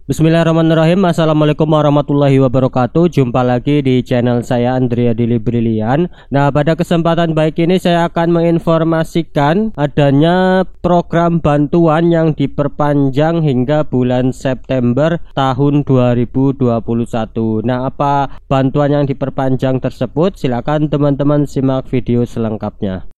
Bismillahirrahmanirrahim. Assalamualaikum warahmatullahi wabarakatuh. Jumpa lagi di channel saya Andrea Dili Brilian. Nah, pada kesempatan baik ini saya akan menginformasikan adanya program bantuan yang diperpanjang hingga bulan September tahun 2021. Nah, apa bantuan yang diperpanjang tersebut? Silakan teman-teman simak video selengkapnya.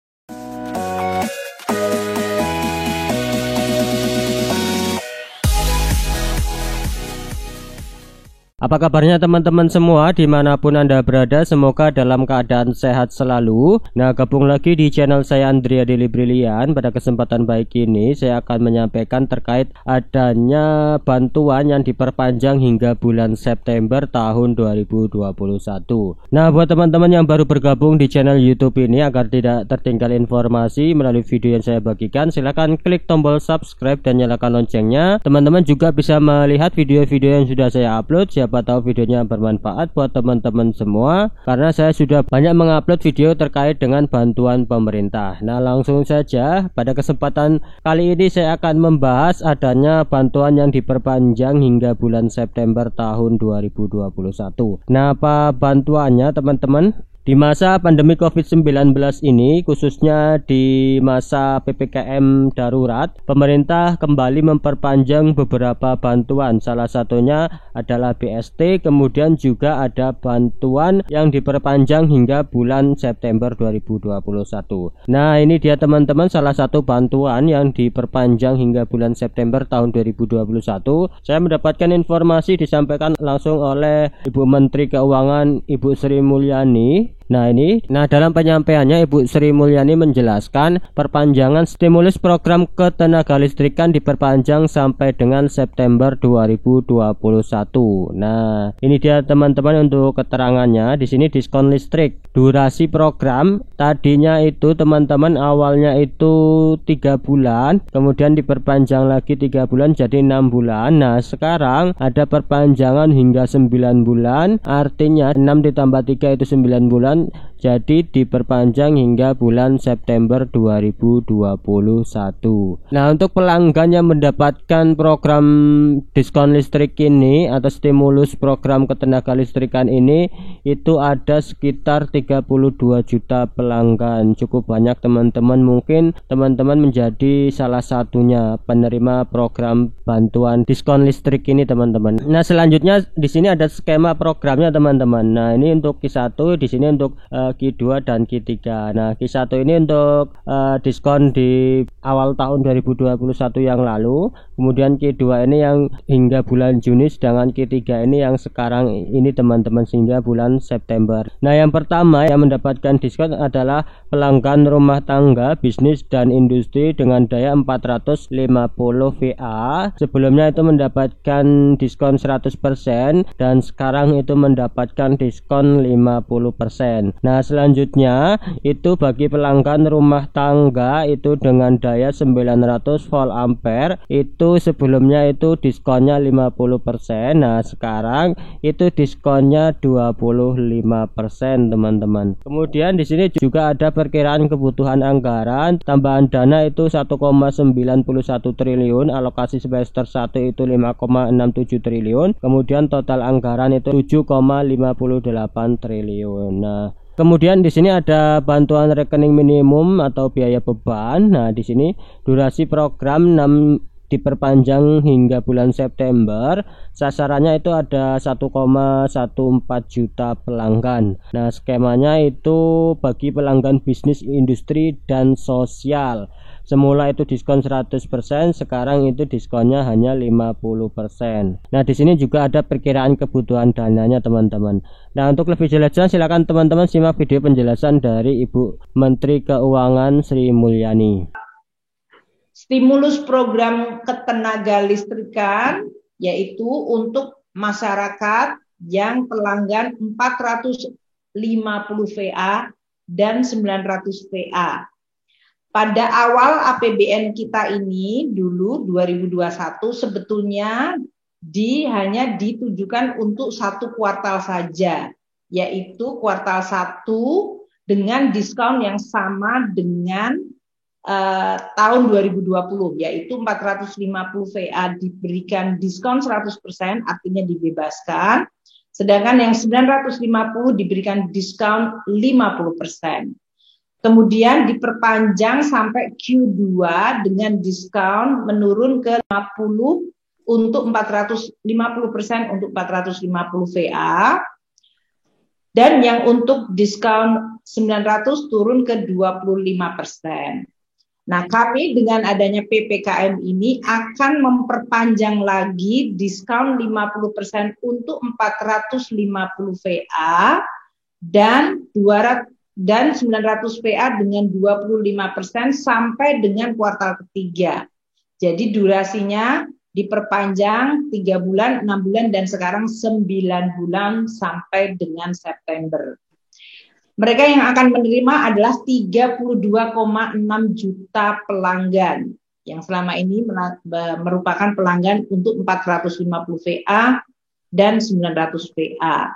Apa kabarnya teman-teman semua dimanapun Anda berada, semoga dalam keadaan sehat selalu. Nah, gabung lagi di channel saya Andrea Dili Brilian. Pada kesempatan baik ini saya akan menyampaikan terkait adanya bantuan yang diperpanjang hingga bulan September tahun 2021. Nah, buat teman-teman yang baru bergabung di channel YouTube ini, agar tidak tertinggal informasi melalui video yang saya bagikan, silahkan klik tombol subscribe dan nyalakan loncengnya. Teman-teman juga bisa melihat video-video yang sudah saya upload. Siapa tahu videonya bermanfaat buat teman-teman semua, karena saya sudah banyak mengupload video terkait dengan bantuan pemerintah. Nah, langsung saja pada kesempatan kali ini saya akan membahas adanya bantuan yang diperpanjang hingga bulan September tahun 2021. Nah, apa bantuannya teman-teman? Di masa pandemi COVID-19 ini, khususnya di masa PPKM darurat, pemerintah kembali memperpanjang beberapa bantuan. Salah satunya adalah BST, kemudian juga ada bantuan yang diperpanjang hingga bulan September 2021. Nah, ini dia teman-teman salah satu bantuan yang diperpanjang hingga bulan September tahun 2021. Saya mendapatkan informasi disampaikan langsung oleh Ibu Menteri Keuangan, Ibu Sri Mulyani. Nah, dalam penyampaiannya Ibu Sri Mulyani menjelaskan perpanjangan stimulus program ketenagalistrikan diperpanjang sampai dengan September 2021. Nah, ini dia teman-teman untuk keterangannya. Di sini diskon listrik. Durasi program tadinya itu teman-teman awalnya itu 3 bulan, kemudian diperpanjang lagi 3 bulan jadi 6 bulan. Nah, sekarang ada perpanjangan hingga 9 bulan, artinya 6 ditambah 3 itu 9 bulan. Jadi diperpanjang hingga bulan September 2021. Nah, untuk pelanggan yang mendapatkan program diskon listrik ini atau stimulus program ketenagalistrikan ini, itu ada sekitar 32 juta pelanggan. Cukup banyak teman-teman. Mungkin teman-teman menjadi salah satunya penerima program bantuan diskon listrik ini teman-teman. Nah, selanjutnya di sini ada skema programnya teman-teman. Nah, ini untuk Q1, di sini untuk Q2 dan Q3. Nah, Q1 ini untuk diskon di awal tahun 2021 yang lalu, kemudian Q2 ini yang hingga bulan Juni, sedangkan Q3 ini yang sekarang ini teman-teman sehingga bulan September. Nah, yang pertama yang mendapatkan diskon adalah pelanggan rumah tangga, bisnis dan industri dengan daya 450 VA. Sebelumnya itu mendapatkan diskon 100% dan sekarang itu mendapatkan diskon 50%. Nah, selanjutnya itu bagi pelanggan rumah tangga itu dengan daya 900 volt ampere, itu sebelumnya itu diskonnya 50%. Nah, sekarang itu diskonnya 25% teman-teman. Kemudian di sini juga ada perkiraan kebutuhan anggaran. Tambahan dana itu 1,91 triliun, alokasi semester 1 itu 5,67 triliun. Kemudian total anggaran itu 7,58 triliun. Nah, kemudian di sini ada bantuan rekening minimum atau biaya beban. Nah, di sini durasi program 6 diperpanjang hingga bulan September. Sasarannya itu ada 1,14 juta pelanggan. Nah, skemanya itu bagi pelanggan bisnis, industri dan sosial. Semula itu diskon 100%, sekarang itu diskonnya hanya 50%. Nah, di sini juga ada perkiraan kebutuhan dananya teman-teman. Nah, untuk lebih jelasnya silakan teman-teman simak video penjelasan dari Ibu Menteri Keuangan Sri Mulyani. Stimulus program ketenagalistrikan yaitu untuk masyarakat yang pelanggan 450 VA dan 900 VA. Pada awal APBN kita ini dulu 2021 sebetulnya hanya ditujukan untuk 1 kuartal saja, yaitu kuartal 1 dengan diskon yang sama dengan tahun 2020, yaitu 450 VA diberikan diskon 100%, artinya dibebaskan, sedangkan yang 950 diberikan diskon 50%. Kemudian diperpanjang sampai Q2 dengan diskon menurun ke 50 untuk 450% untuk 450 VA, dan yang untuk diskon 900 turun ke 25%. Nah, kami dengan adanya PPKM ini akan memperpanjang lagi diskon 50% untuk 450 VA dan 900 VA dengan 25% sampai dengan kuartal ketiga. Jadi durasinya diperpanjang 3 bulan, 6 bulan, dan sekarang 9 bulan sampai dengan September. Mereka yang akan menerima adalah 32,6 juta pelanggan yang selama ini merupakan pelanggan untuk 450 VA dan 900 VA.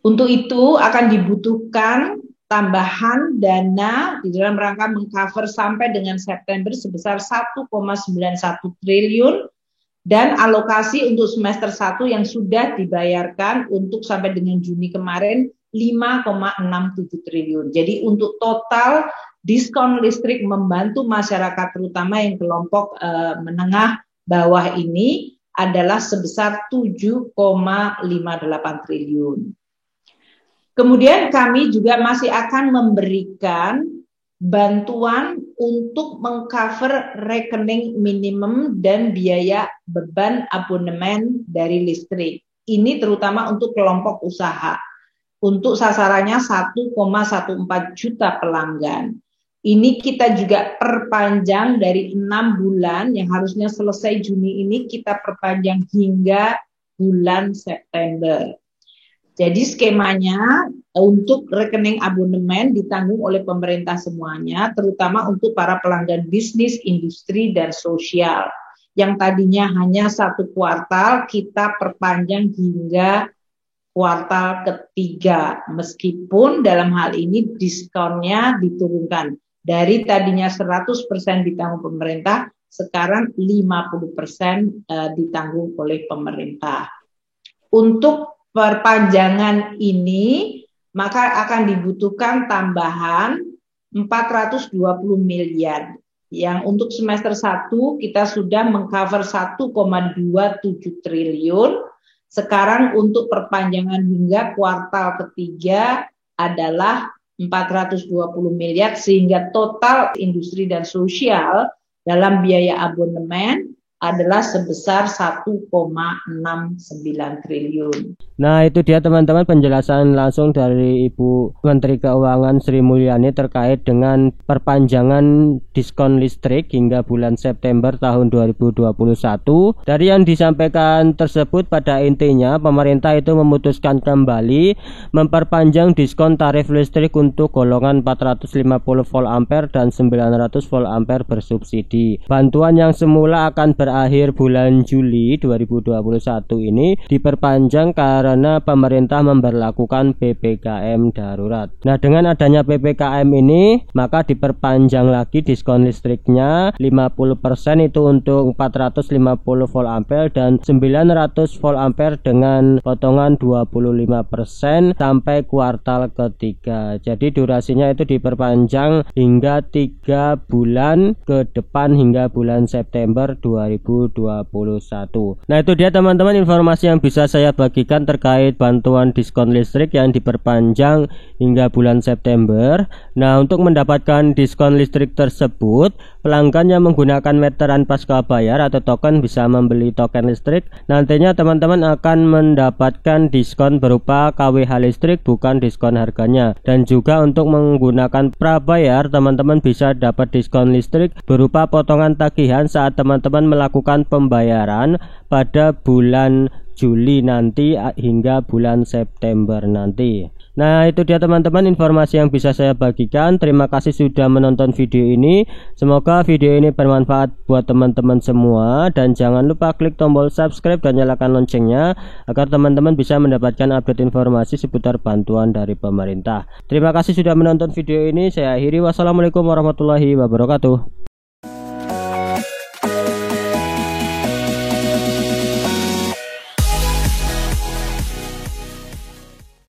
Untuk itu akan dibutuhkan tambahan dana di dalam rangka mengcover sampai dengan September sebesar 1,91 triliun dan alokasi untuk semester 1 yang sudah dibayarkan untuk sampai dengan Juni kemarin 5,67 triliun. Jadi untuk total diskon listrik membantu masyarakat terutama yang kelompok menengah bawah ini adalah sebesar 7,58 triliun. Kemudian kami juga masih akan memberikan bantuan untuk mengcover rekening minimum dan biaya beban abonemen dari listrik. Ini terutama untuk kelompok usaha. Untuk sasarannya 1,14 juta pelanggan. Ini kita juga perpanjang dari 6 bulan yang harusnya selesai Juni ini kita perpanjang hingga bulan September. Jadi skemanya untuk rekening abonemen ditanggung oleh pemerintah semuanya, terutama untuk para pelanggan bisnis, industri, dan sosial. Yang tadinya hanya 1 kuartal kita perpanjang hingga kuartal ketiga, meskipun dalam hal ini diskonnya diturunkan dari tadinya 100% ditanggung pemerintah, sekarang 50% ditanggung oleh pemerintah. Untuk perpanjangan ini maka akan dibutuhkan tambahan 420 miliar. Yang untuk semester 1 kita sudah mengcover 1,27 triliun. Sekarang untuk perpanjangan hingga kuartal ketiga adalah 420 miliar sehingga total industri dan sosial dalam biaya abonemen adalah sebesar 1,69 triliun. Nah, itu dia teman-teman penjelasan langsung dari Ibu Menteri Keuangan Sri Mulyani terkait dengan perpanjangan diskon listrik hingga bulan September tahun 2021. Dari yang disampaikan tersebut pada intinya pemerintah itu memutuskan kembali memperpanjang diskon tarif listrik untuk golongan 450 volt ampere dan 900 volt ampere bersubsidi. Bantuan yang semula akan berakhir bulan Juli 2021 ini diperpanjang karena pemerintah memberlakukan PPKM darurat. Nah, dengan adanya PPKM ini maka diperpanjang lagi diskon listriknya 50% itu untuk 450 volt ampere dan 900 volt ampere dengan potongan 25% sampai kuartal ketiga. Jadi durasinya itu diperpanjang hingga 3 bulan ke depan hingga bulan September 2021. Nah, itu dia teman-teman informasi yang bisa saya bagikan terkait bantuan diskon listrik yang diperpanjang hingga bulan September. Nah, untuk mendapatkan diskon listrik tersebut, pelanggan yang menggunakan meteran pasca bayar atau token bisa membeli token listrik. Nantinya teman-teman akan mendapatkan diskon berupa KWH listrik, bukan diskon harganya. Dan juga untuk menggunakan prabayar, teman-teman bisa dapat diskon listrik berupa potongan tagihan saat teman-teman melakukan pembayaran pada bulan Juli nanti hingga bulan September nanti. Nah, itu dia teman-teman informasi yang bisa saya bagikan. Terima kasih sudah menonton video ini. Semoga video ini bermanfaat buat teman-teman semua, dan jangan lupa klik tombol subscribe dan nyalakan loncengnya agar teman-teman bisa mendapatkan update informasi seputar bantuan dari pemerintah. Terima kasih sudah menonton video ini. Saya akhiri. Wassalamualaikum warahmatullahi wabarakatuh.